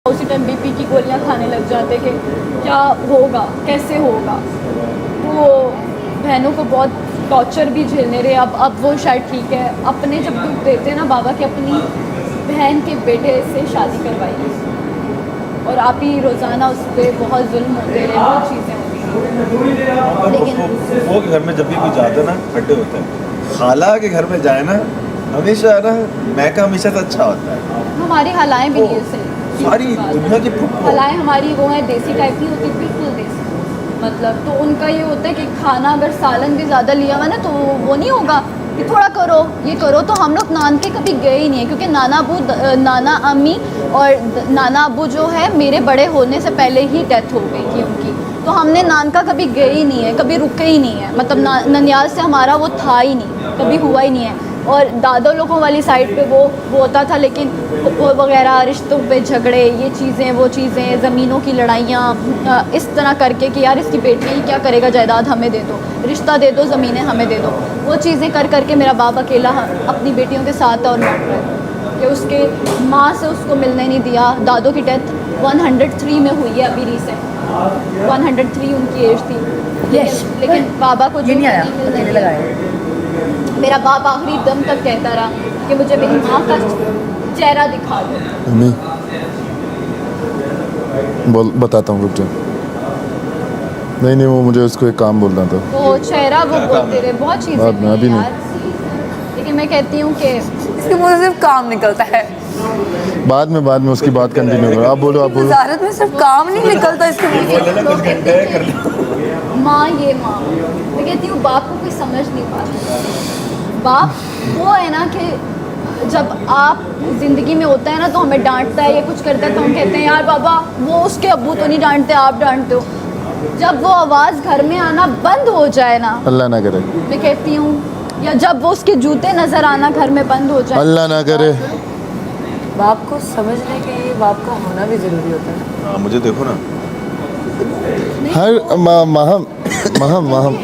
उसी time BP की गोलियां खाने लग जाते कि क्या होगा, कैसे होगा। वो बहनों को बहुत टॉर्चर भी झेलने रहे। अब वो शायद ठीक है। अपने जब दुख देते हैं ना बाबा कि अपनी बहन के बेटे से शादी करवाई और आप ही रोज़ाना उस पर बहुत जुल्म होते रहे, बहुत चीज़ें होती। लेकिन वो घर में जब भी कोई जाता है ना खड्डे होते हैं। खाला के घर में जाए ना हमेशा ना मैं का हमेशा से अच्छा होता है। हमारी हालाएं भी नहीं सही, सारी दुनिया की हालाएं हमारी वो है देसी टाइप की होती, बिल्कुल देसी। मतलब तो उनका ये होता है कि खाना अगर सालन भी ज़्यादा लिया हुआ ना तो वो नहीं होगा कि थोड़ा करो ये करो। तो हम लोग नान के कभी गए ही नहीं है क्योंकि नाना अम्मी और नाना अबू जो है मेरे बड़े होने से पहले ही डेथ हो गई थी उनकी। तो हमने नान का कभी गए ही नहीं है, कभी रुके ही नहीं है। मतलब ननियाल से हमारा वो था ही नहीं, कभी हुआ ही नहीं है। और दादा लोगों वाली साइड पे वो होता था, लेकिन वो वगैरह रिश्तों पे झगड़े, ये चीज़ें वो चीज़ें, ज़मीनों की लड़ाइयाँ, इस तरह करके कि यार इसकी बेटी ही क्या करेगा, जायदाद हमें दे दो, रिश्ता दे दो, ज़मीनें हमें दे दो। वो चीज़ें कर करके मेरा बाप अकेला अपनी बेटियों के साथ था और लड़ रहा है कि उसके माँ से उसको मिलने नहीं दिया। दादों की डेथ 103 में हुई है अभी रिसेंट, 103 उनकी एज थी। लेकिन बाबा को जो नहीं लगाया। मेरा बाप आखिरी दम तक कहता रहा कि मुझे मेरी माँ का चेहरा दिखा दो। मैं बताता हूँ, रुक जा। नहीं वो मुझे उसको एक काम बोलना था। तो चेहरा वो बोलते रहे, बहुत चीज़ें अभी यार। लेकिन मैं कहती हूँ कि इसके मुँह से सिर्फ काम निकलता है। बाद में उसकी बात कंटिन्यू करो। आप बोलो। वज़ारत में सिर्फ काम नहीं निकलता इसके मुँह से। माँ ये माँ, मैं कहती हूँ बाप को कोई समझ नहीं पाता। बाप वो है ना कि जब आप ज़िंदगी में होता है ना तो हमें डांटता है या कुछ करता है तो हम कहते हैं यार बाबा वो उसके अब्बू तो नहीं डांटते, आप डांटते हो। जब वो आवाज़ घर में आना बंद हो जाए ना, अल्लाह ना करे, मैं कहती हूँ, या जब वो उसके जूते नज़र आना घर में बंद हो जाए, अल्लाह ना करे। बाप को समझने के लिए बाप का होना भी ज़रूरी होता है। हाँ मुझे देखो ना हर महम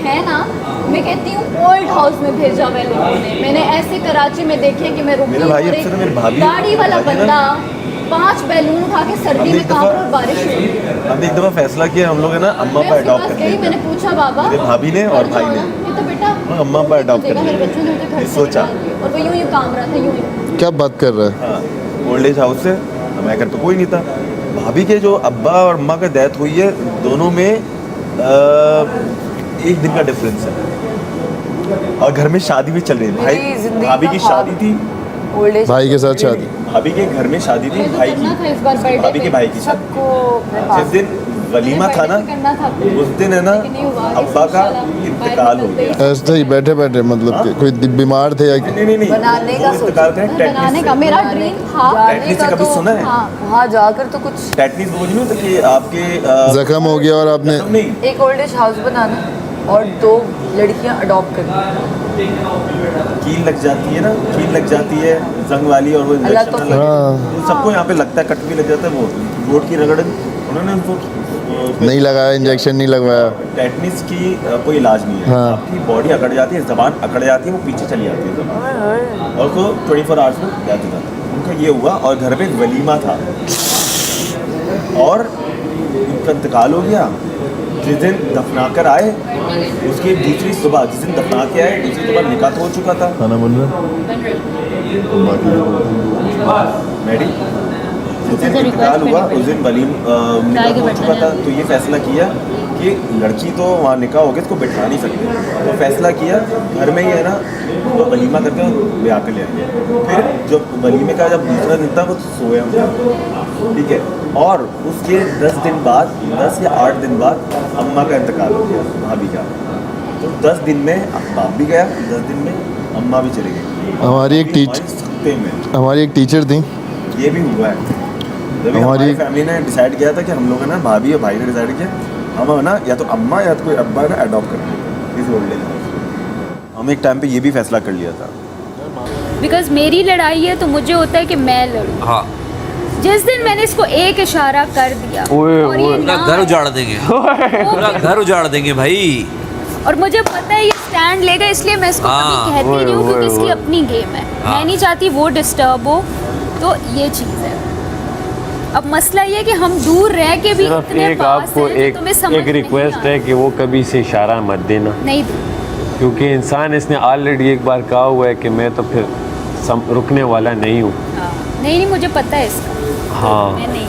है ना। मैं कहती हूँ ओल्ड हाउस में भेजा हुआ लोगों ने। मैंने ऐसे कराची में देखे कि मैं रुकी मेरे भाई अक्सर मेरी भाभी गाड़ी वाला बंदा 5 बैलून उठा के सर्दी में कांप रहा और बारिश हो रही है। हमने एक दफा फैसला किया हम लोग है ना अम्मा मैं पर उसके अडॉप्ट पास कर गई, लिया। मैंने पूछा बाबा, मेरे भाभी ने और भाई ने ये तो बेटा अम्मा पर अडॉप्ट कर मेरे लिया। बच्चों ने मुझे घर ये से सोचा। निकाल दिया। और वो यूं काम रहा था, यूं क्या बात कर रहा है। हाँ ओल्ड एज हाउस से हमारे घर पे कोई नहीं था। भाभी के जो अब्बा और अम्मा का डेथ हुई है दोनों में एक दिन का डिफरेंस है और घर में शादी भी चल रही है। भाई भाभी की शादी थी, भाई के साथ शादी, भाभी के घर में शादी थी भाई की, भाभी के भाई की शादी। सबको जिस दिन वलीमा था ना उस दिन है ना अब्बा का इंतकाल हो गया। ऐसे ही बैठे मतलब कि कोई बीमार थे या नहीं बनाने का वो इंतकाल करें बनाने का मेरा ड्रीम था। टेटनिस से कभी सुना है? हाँ, वहाँ जाकर तो कुछ टेटनिस बोझ नहीं होता कि आपके जख्म हो गया और आपने नहीं एक ओल्ड एज हाउस बनाना और 2 लड़कियाँ अडॉप्ट करनी। कील लग जाती है ना, कील लग जाती है जंग वाली और वो अल्लाह इंजेक्शन तो लगे हाँ। तो सबको यहाँ पे लगता है, कट भी लग जाता है। वो रोड की रगड़ उन्होंने उनको नहीं लगाया, इंजेक्शन नहीं लगवाया। टेटनिस की कोई इलाज नहीं है। हाँ। आपकी बॉडी अकड़ जाती है, जबान अकड़ जाती है, वो पीछे चली जाती है जबान और उसको 24 आवर्स में जाती था। उनका ये हुआ और घर पे एक वलीमा था और उनका इंतकाल हो गया। जिस दिन दफना कर आए उसकी दूसरी सुबह, जिस दिन दफना के आए दूसरी सुबह निकाह तो हो चुका था। खाना बन रहा मैडी जिस दिन इंतकाल हुआ उस दिन निकाह हो चुका था। तो ये फैसला किया कि लड़की तो वहाँ निकाह हो गया, इसको बिठा नहीं सकते। तो फैसला किया घर में ही है ना वो वलीमा करके ब्याह कर ले आएंगे। फिर जो वलीमे का जब दूसरा दिन था वो सोया, ठीक है। और उसके 10 दिन बाद 10 या 8 दिन बाद अम्मा का इंतकाल हो गया, भाभी का। तो 10 दिन में बाप भी गया, 10 दिन में अम्मा भी चली गई। हमारी एक टीचर थी, ये भी हुआ है। जब हमारी फैमिली ने डिसाइड किया था कि हम लोग है ना भाभी और भाई ने डिसाइड किया हम है ना या तो अम्मा या तो कोई अब्बा ना अडॉप्ट कर लेंगे इस ओल्ड एज हाउस। हम एक टाइम पे ये भी फैसला कर लिया था। बिकॉज मेरी लड़ाई है तो मुझे होता है कि मैं लड़ूं। हाँ जिस दिन मैंने इसको एक इशारा कर दिया और ये पूरा ना घर उजाड़ देंगे, पूरा घर उजाड़ देंगे भाई। और मुझे पता है ये स्टैंड लेगा, इसलिए मैं इसको हाँ, कभी कहती नहीं हूँ क्योंकि इसकी अपनी गेम है। हाँ। मैं नहीं चाहती वो डिस्टर्ब हो, तो ये चीज़ है। अब मसला ये है कि हम दूर रह के भी सिर्फ इतने एक पास आपको हैं कि तुम्हें समझ एक रिक्वेस्ट नहीं है कि वो कभी से इशारा मत देना, नहीं क्योंकि इंसान इसने ऑलरेडी एक बार कहा हुआ है कि मैं तो फिर रुकने वाला नहीं हूँ। नहीं मुझे पता है इसका। हाँ मैं नहीं,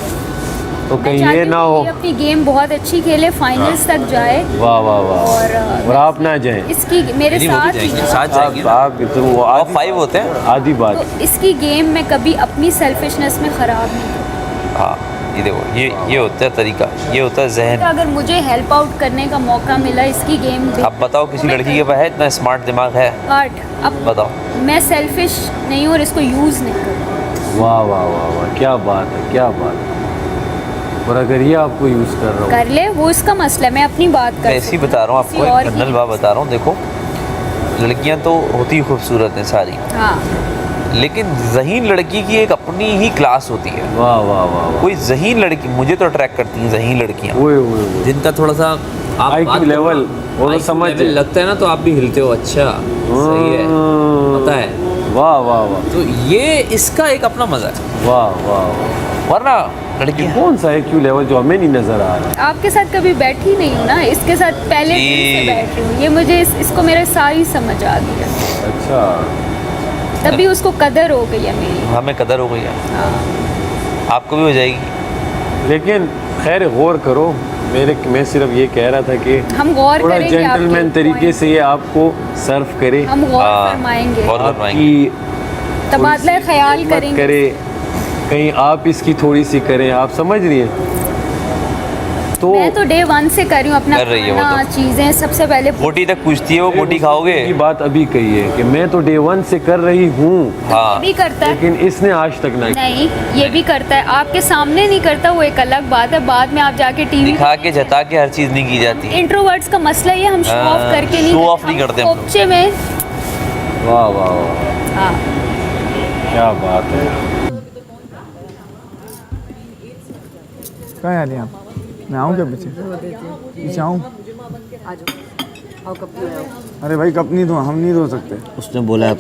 तो मैं कहीं चाहती ये हूँ ना कि हो। ये अपनी गेम बहुत अच्छी खेले, फाइनल्स तक जाए वाह वाह वाह। और आप ना जाएं। इसकी मेरे नहीं, वो भी साथ ही जाएंगे, साथ जाएंगे ना। आप तो वो और 5 होते हैं। आधी बात। तो इसकी गेम में कभी अपनी सेल्फिशनेस में ख़राब नहीं करूँ। हाँ ये देखो, ये होता है तरीका, ये होता है जहन। अगर मुझे हेल्प आउट करने का मौका मिला इसकी गेम में, अब बताओ किसी लड़की के पास है इतना स्मार्ट दिमाग है? बट अब बताओ। मैं सेल्फिश नहीं हूँ और इसको यूज़ नहीं करूँ। वाह वाह वाह वाह, क्या बात है, क्या बात है। और अगर ये आपको यूज़ कर रहा हूँ, कर ले, वो इसका मसला है, मैं अपनी बात कर मैं ऐसे ही बता रहा हूँ आपको, एक जनरल बात बता रहा हूँ। देखो लड़कियाँ तो होती खूबसूरत हैं सारी, हाँ लेकिन ज़हीन लड़की की एक अपनी ही क्लास होती है। वाह वाह वाह वाह। कोई ज़हीन लड़की मुझे तो अट्रैक्ट करती हैं, ज़हीन लड़कियाँ ओए ओए ओए। जिनका थोड़ा सा आप IQ बात लेवल, करो, वो तो IQ समझ लेवल जाए। लगता है ना तो आप भी हिलते हो, अच्छा सही है, पता है। वाह वाह वाह। तो ये इसका एक अपना मज़ा है, वाह वाह वाह। वरना लड़की कौन सा IQ लेवल जो हमें नहीं नजर आ रहा है? आपके साथ कभी बैठी नहीं हूँ ना, इसके साथ पहले जी। दिन से बैठ रही हूँ। ये मुझे इसको मेरे सारी समझ आ गई है, अच्छा, तभी उसको कदर हो गई है मेरी। हमें कदर हो गई है, हाँ। आपको भी हो जाएगी। लेकिन खैर गौर करो। मैं सिर्फ ये कह रहा था कि हम गौर थोड़ा करेंगे जेंटलमैन आपके तरीके point से ये आपको सर्व करे, हम गौर हाँ, फरमाएंगे, गौर फरमाएंगे। आपकी तबादला ख्याल मत करेंगे। करे, कहीं आप इसकी थोड़ी सी करें, आप समझ रही हैं? तो मैं तो डे 1 से कर रही हूँ अपना कर रही है वो खाना, तो। चीज़ें सबसे पहले बोटी तक पूछती है वो, बोटी खाओगे? ये बात अभी कही है कि मैं तो डे 1 से कर रही हूँ, हाँ भी करता है। लेकिन इसने आज तक नहीं। नहीं, ये भी करता है, आपके सामने नहीं करता, वो एक अलग बात है। बाद में आप जाके टीवी दिखा के जता के हर चीज़ नहीं की जाती। इंट्रोवर्ट्स का मसला ये, हम शो ऑफ करके नहीं show off नहीं करते हम लोग। कोपचे में। वाह वाह वाह, हाँ क्या बात है। कहाँ आ रही हैं आप? मैं आऊँ क्या पीछे? पीछे आऊँ? अरे भाई कप नहीं धो, हम नहीं धो सकते। उसने बोला